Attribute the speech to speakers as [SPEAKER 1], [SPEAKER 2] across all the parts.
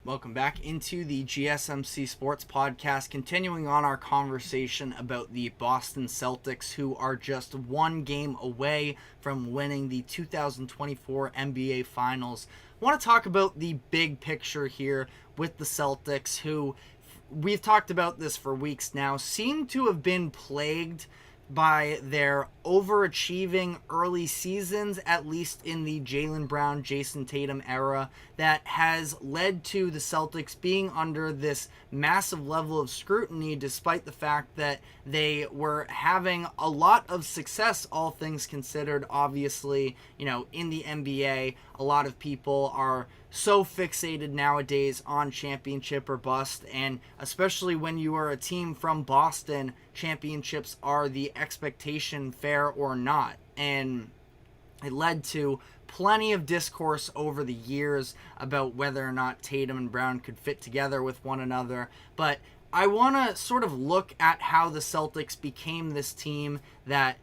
[SPEAKER 1] Welcome back into the GSMC Sports Podcast, continuing on our conversation about the Boston Celtics, who are just one game away from winning the 2024 NBA Finals. I want to talk about the big picture here with the Celtics, who, we've talked about this for weeks now, seem to have been plagued by their overachieving early seasons, at least in the Jaylen Brown, Jayson Tatum era, that has led to the Celtics being under this massive level of scrutiny, despite the fact that they were having a lot of success, all things considered. Obviously, in the NBA, a lot of people are so fixated nowadays on championship or bust, and especially when you are a team from Boston, championships are the expectation, fair or not. And it led to plenty of discourse over the years about whether or not Tatum and Brown could fit together with one another. But I want to sort of look at how the Celtics became this team that,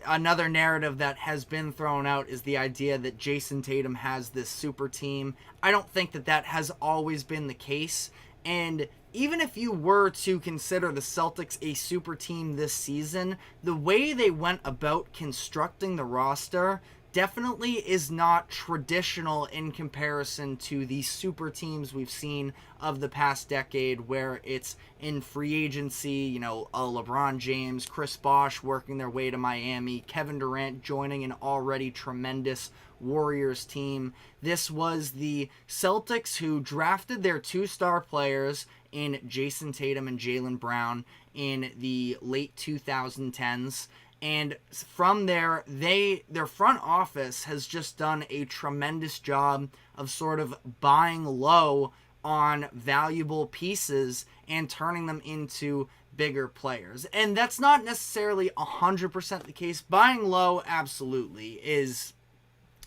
[SPEAKER 1] another narrative that has been thrown out is the idea that Jayson Tatum has this super team. I don't think that has always been the case. And even if you were to consider the Celtics a super team this season, the way they went about constructing the roster definitely is not traditional in comparison to the super teams we've seen of the past decade, where it's in free agency, LeBron James, Chris Bosh working their way to Miami, Kevin Durant joining an already tremendous Warriors team. This was the Celtics who drafted their two-star players in Jayson Tatum and Jaylen Brown in the late 2010s. And from there, their front office has just done a tremendous job of sort of buying low on valuable pieces and turning them into bigger players. And that's not necessarily 100% the case. Buying low absolutely is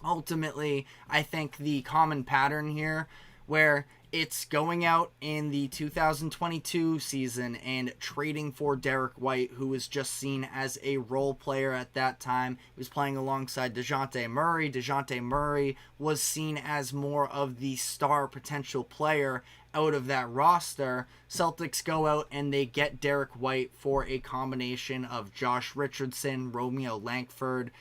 [SPEAKER 1] ultimately, I think, the common pattern here, where it's going out in the 2022 season and trading for Derek White, who was just seen as a role player at that time. He was playing alongside DeJounte Murray. DeJounte Murray was seen as more of the star potential player out of that roster. Celtics go out and they get Derek White for a combination of Josh Richardson, Romeo Langford,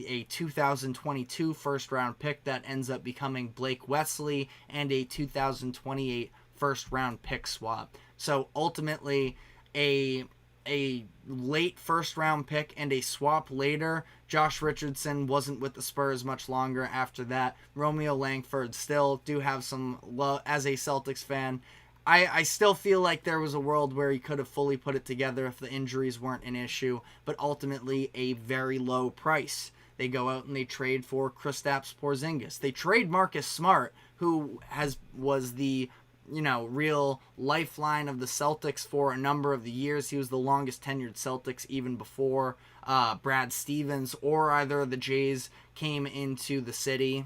[SPEAKER 1] a 2022 first-round pick that ends up becoming Blake Wesley, and a 2028 first-round pick swap. So ultimately, a late first-round pick and a swap later. Josh Richardson wasn't with the Spurs much longer after that. Romeo Langford still do have some love as a Celtics fan. I still feel like there was a world where he could have fully put it together if the injuries weren't an issue, but ultimately a very low price. They go out and they trade for Kristaps Porzingis. They trade Marcus Smart, who was the real lifeline of the Celtics for a number of the years. He was the longest tenured Celtics even before Brad Stevens or either of the Jays came into the city.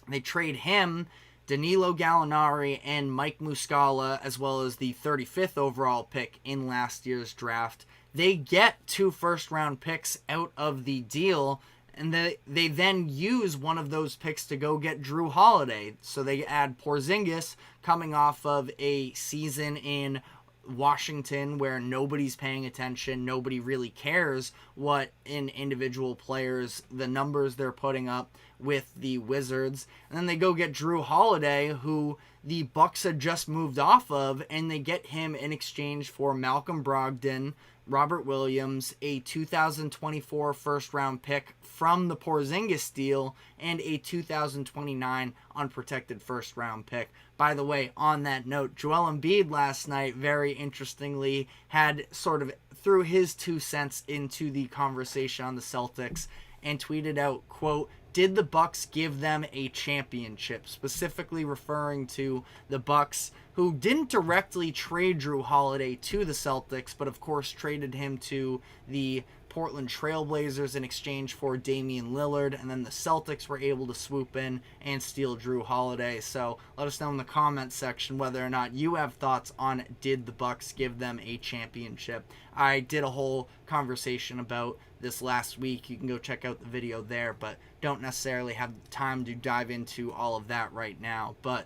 [SPEAKER 1] They trade him, Danilo Gallinari, and Mike Muscala, as well as the 35th overall pick in last year's draft. They get 2 first-round picks out of the deal, and they then use one of those picks to go get Drew Holiday. So they add Porzingis, coming off of a season in Washington where nobody's paying attention, nobody really cares what in individual players, the numbers they're putting up with the Wizards. And then they go get Drew Holiday, who the Bucks had just moved off of, and they get him in exchange for Malcolm Brogdon, Robert Williams, a 2024 first-round pick from the Porzingis deal, and a 2029 unprotected first-round pick. By the way, on that note, Joel Embiid last night, very interestingly, had sort of threw his 2 cents into the conversation on the Celtics and tweeted out, quote, "Did the Bucks give them a championship?" Specifically referring to the Bucks, who didn't directly trade Drew Holiday to the Celtics, but of course traded him to the Portland Trailblazers in exchange for Damian Lillard, and then the Celtics were able to swoop in and steal Drew Holiday. So let us know in the comments section whether or not you have thoughts on, did the Bucks give them a championship? I did a whole conversation about this last week. You can go check out the video there, but don't necessarily have time to dive into all of that right now. But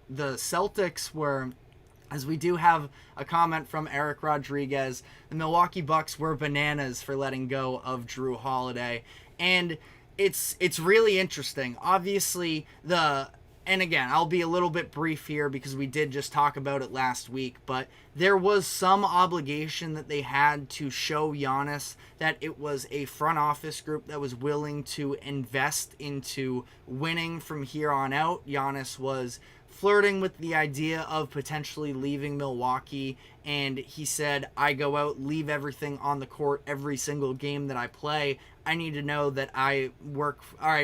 [SPEAKER 1] the Celtics were, as we do have a comment from Eric Rodriguez, the Milwaukee Bucks were bananas for letting go of Jrue Holiday. And it's really interesting. Obviously, and again, I'll be a little bit brief here because we did just talk about it last week, but there was some obligation that they had to show Giannis that it was a front office group that was willing to invest into winning from here on out. Giannis was flirting with the idea of potentially leaving Milwaukee, and he said, I go out, leave everything on the court every single game that I play. I need to know that I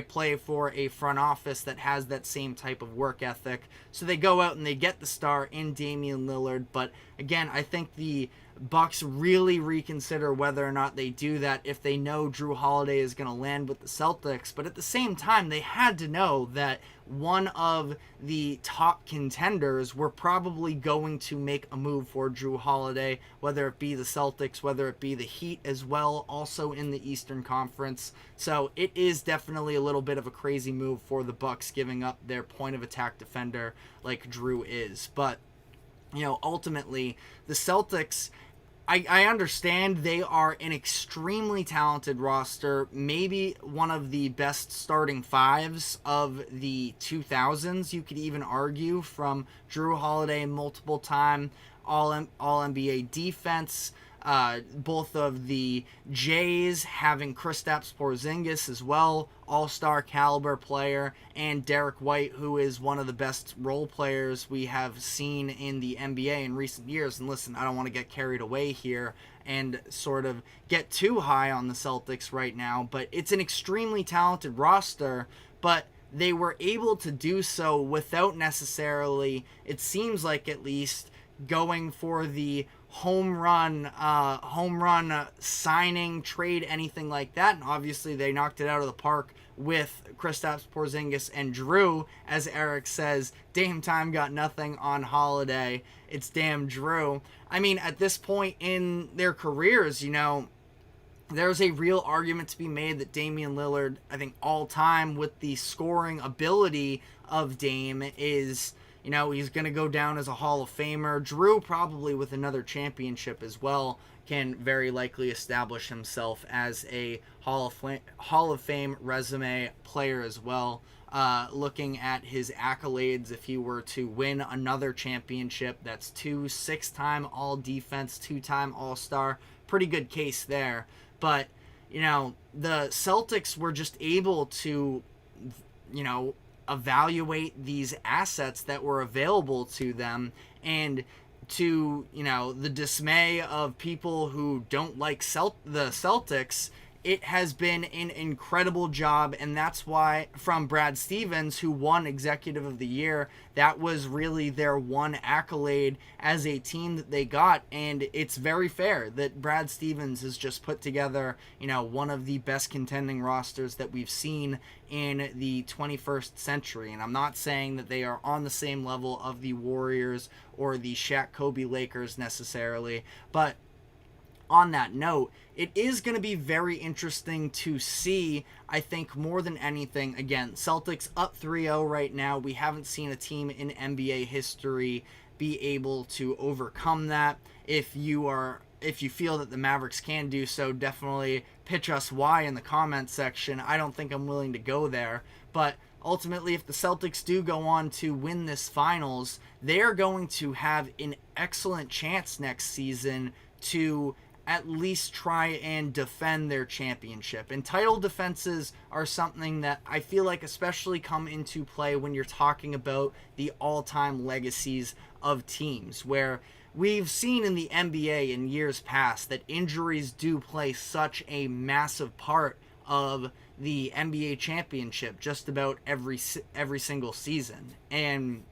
[SPEAKER 1] play for a front office that has that same type of work ethic. So they go out and they get the star in Damian Lillard. But again, I think the Bucks really reconsider whether or not they do that if they know Jrue Holiday is going to land with the Celtics. But at the same time, they had to know that one of the top contenders were probably going to make a move for Jrue Holiday, whether it be the Celtics, whether it be the Heat as well, also in the Eastern Conference. So it is definitely a little bit of a crazy move for the Bucks, giving up their point of attack defender like Jrue is. But ultimately, the Celtics, I understand they are an extremely talented roster, maybe one of the best starting fives of the 2000s, you could even argue, from Jrue Holiday, multiple-time All-NBA defense, both of the Jays having Kristaps Porzingis as well, all-star caliber player, and Derek White, who is one of the best role players we have seen in the NBA in recent years. And listen, I don't want to get carried away here and sort of get too high on the Celtics right now, but it's an extremely talented roster, but they were able to do so without necessarily, it seems like at least, going for the home run signing, trade, anything like that. And obviously they knocked it out of the park with Kristaps Porzingis and Jrue. As Eric says, Dame time got nothing on Holiday. It's damn Jrue. I mean, at this point in their careers, there's a real argument to be made that Damian Lillard, I think all time with the scoring ability of Dame, is, he's going to go down as a Hall of Famer. Jrue, probably with another championship as well, can very likely establish himself as a Hall of Fame resume player as well. Looking at his accolades, if he were to win another championship, that's 2 6-time All-Defense, 2-time All-Star. Pretty good case there. But, the Celtics were just able to, evaluate these assets that were available to them, and to the dismay of people who don't like the Celtics, it has been an incredible job. And that's why, from Brad Stevens, who won Executive of the Year, that was really their one accolade as a team that they got. And it's very fair that Brad Stevens has just put together, one of the best contending rosters that we've seen in the 21st century. And I'm not saying that they are on the same level of the Warriors or the Shaq Kobe Lakers necessarily, but on that note, it is going to be very interesting to see, I think, more than anything. Again, Celtics up 3-0 right now. We haven't seen a team in NBA history be able to overcome that. If you feel that the Mavericks can do so, definitely pitch us why in the comments section. I don't think I'm willing to go there, but ultimately, if the Celtics do go on to win this finals, they are going to have an excellent chance next season to at least try and defend their championship. And title defenses are something that I feel like especially come into play when you're talking about the all-time legacies of teams, where we've seen in the NBA in years past that injuries do play such a massive part of the NBA championship just about every single season. And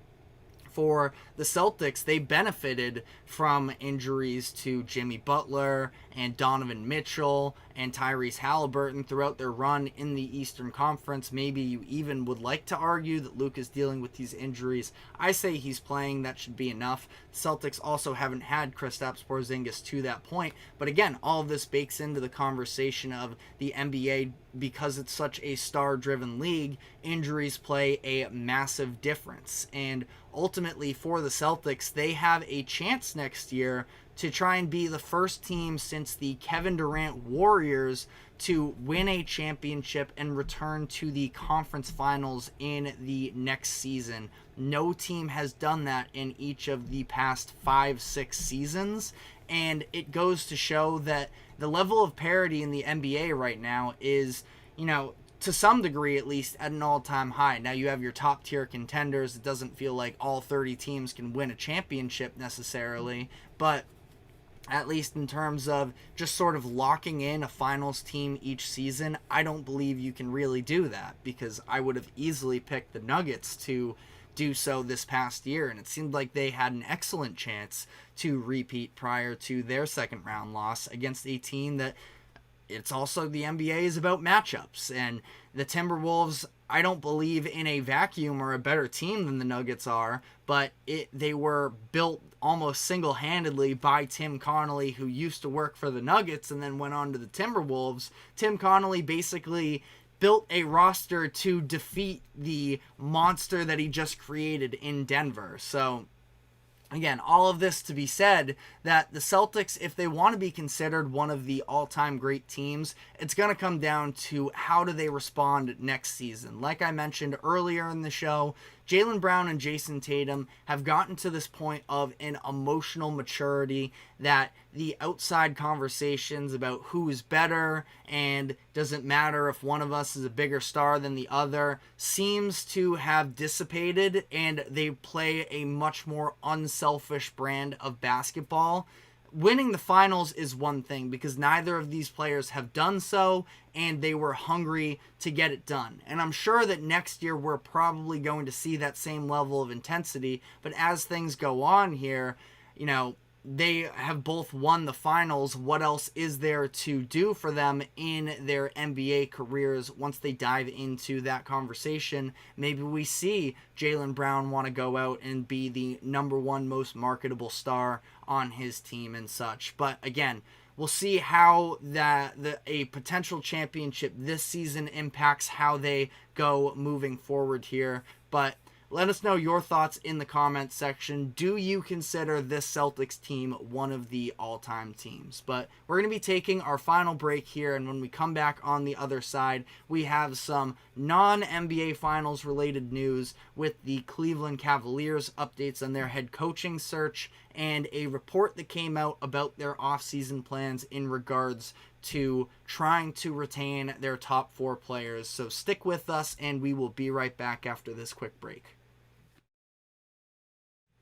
[SPEAKER 1] for the Celtics, they benefited from injuries to Jimmy Butler and Donovan Mitchell and Tyrese Halliburton throughout their run in the Eastern Conference. Maybe you even would like to argue that Luke is dealing with these injuries. I say he's playing. That should be enough. The Celtics also haven't had Kristaps Porzingis to that point. But again, all of this bakes into the conversation of the NBA. Because it's such a star-driven league, injuries play a massive difference. And ultimately for the Celtics, they have a chance next year to try and be the first team since the Kevin Durant Warriors to win a championship and return to the conference finals in the next season. No team has done that in each of the past 5-6 seasons, and it goes to show that the level of parity in the NBA right now is, to some degree at least, at an all-time high. Now you have your top tier contenders. It doesn't feel like all 30 teams can win a championship necessarily, but at least in terms of just sort of locking in a finals team each season, I don't believe you can really do that, because I would have easily picked the Nuggets to do so this past year, and it seemed like they had an excellent chance to repeat prior to their second round loss against a team that, it's also, the NBA is about matchups, and the Timberwolves, I don't believe in a vacuum are a better team than the Nuggets are, but they were built almost single-handedly by Tim Connolly, who used to work for the Nuggets and then went on to the Timberwolves. Tim Connolly basically built a roster to defeat the monster that he just created in Denver. So again, all of this to be said that the Celtics, if they want to be considered one of the all-time great teams, it's going to come down to how do they respond next season. Like I mentioned earlier in the show, Jaylen Brown and Jayson Tatum have gotten to this point of an emotional maturity that the outside conversations about who is better and doesn't matter if one of us is a bigger star than the other seems to have dissipated, and they play a much more unselfish brand of basketball. Winning the finals is one thing, because neither of these players have done so, and they were hungry to get it done. And I'm sure that next year we're probably going to see that same level of intensity, but as things go on here, they have both won the finals. What else is there to do for them in their NBA careers once they dive into that conversation? Maybe we see Jaylen Brown want to go out and be the number one most marketable star on his team and such. But again, we'll see how a potential championship this season impacts how they go moving forward here. But let us know your thoughts in the comments section. Do you consider this Celtics team one of the all-time teams? But we're going to be taking our final break here, and when we come back on the other side, we have some non-NBA Finals related news with the Cleveland Cavaliers, updates on their head coaching search, and a report that came out about their off-season plans in regards to trying to retain their top 4 players. So stick with us, and we will be right back after this quick break.